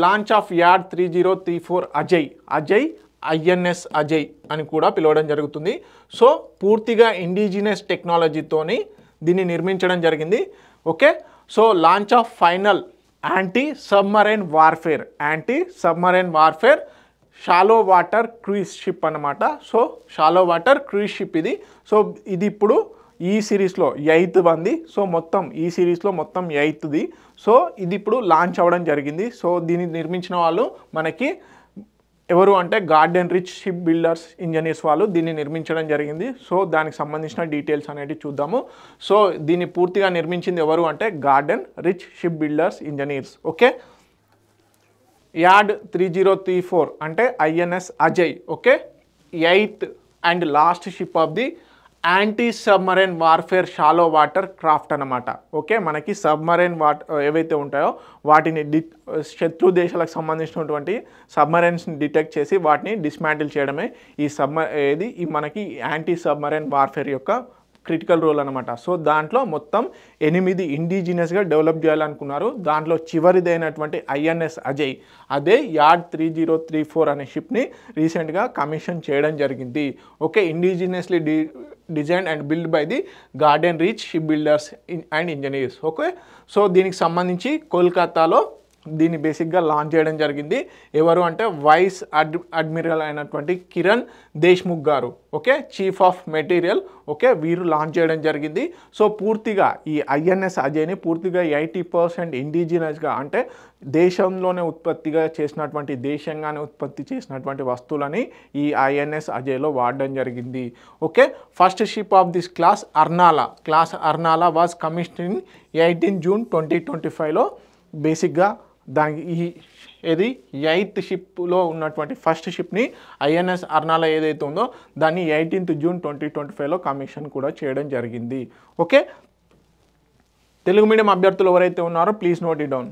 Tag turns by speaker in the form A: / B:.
A: Launch of add 3034 Ajay INS Ajay అని కూడా పిలవడం జరుగుతుంది. సో పూర్తిగా ఇండిజినస్ టెక్నాలజీతోని దీన్ని నిర్మించడం జరిగింది. Okay, so launch of final anti submarine warfare shallow water cruise ship అన్నమాట. So shallow water cruise ship ఇది. సో ఇది ఇప్పుడు ఈ సిరీస్లో 8th వంది. సో మొత్తం ఈ సిరీస్లో మొత్తం 8th. సో ఇది ఇప్పుడు లాంచ్ అవ్వడం జరిగింది. సో దీన్ని నిర్మించిన వాళ్ళు మనకి ఎవరు అంటే garden reach ship builders engineers వాళ్ళు దీన్ని నిర్మించడం జరిగింది. సో దానికి సంబంధించిన డీటెయిల్స్ అనేవి చూద్దాము. సో దీన్ని పూర్తిగా నిర్మించింది ఎవరు అంటే garden reach ship builders engineers. Okay, add 3034 అంటే INS Ajay. Okay, 8th and last ship of the anti submarine warfare shallow water craft అన్నమాట. ఓకే, మనకి సబ్మరైన్ ఏవైతే ఉంటాయో వాటిని శత్రు దేశాలకు సంబంధించినటువంటి సబ్మరైన్స్ని డిటెక్ట్ చేసి వాటిని డిస్మాంటిల్ చేయడమే ఈ మనకి యాంటీ సబ్మరైన్ వార్ఫేర్ యొక్క క్రిటికల్ రోల్ అనమాట. సో దాంట్లో మొత్తం 8 ఇండిజినస్గా డెవలప్ చేయాలనుకున్నారు. దాంట్లో చివరిదైనటువంటి ఐఎన్ఎస్ అజయ్ అదే యాడ్ 3034 అనే షిప్ని రీసెంట్గా కమిషన్ చేయడం జరిగింది. Okay, indigenously design and build by the garden reach ship builders and engineers. Okay, so దీనికి సంబంధించి కోల్కతాలో దీన్ని బేసిక్గా లాంచ్ చేయడం జరిగింది. ఎవరు అంటే వైస్ అడ్మిరల్ అయినటువంటి కిరణ్ దేశ్ముఖ్ గారు. Okay, chief of material. Okay, వీరు లాంచ్ చేయడం జరిగింది. సో పూర్తిగా ఈ ఐఎన్ఎస్ అజయ్ని పూర్తిగా 80% ఇండిజినస్గా అంటే దేశంగానే ఉత్పత్తి చేసినటువంటి వస్తువులని ఈ ఐఎన్ఎస్ అజయ్లో వాడడం జరిగింది. Okay, first ship of this class Arnala was commissioned in 18 June 2025లో. బేసిక్గా దానికి ఇది 8th షిప్లో ఉన్నటువంటి ఫస్ట్ షిప్ని ఐఎన్ఎస్ అర్నాలా ఏదైతే ఉందో దాన్ని 18th జూన్ 2025లో కమిషన్ కూడా చేయడం జరిగింది. ఓకే, తెలుగు మీడియం అభ్యర్థులు ఎవరైతే ఉన్నారో ప్లీజ్ నోట్ ఇట్ డౌన్.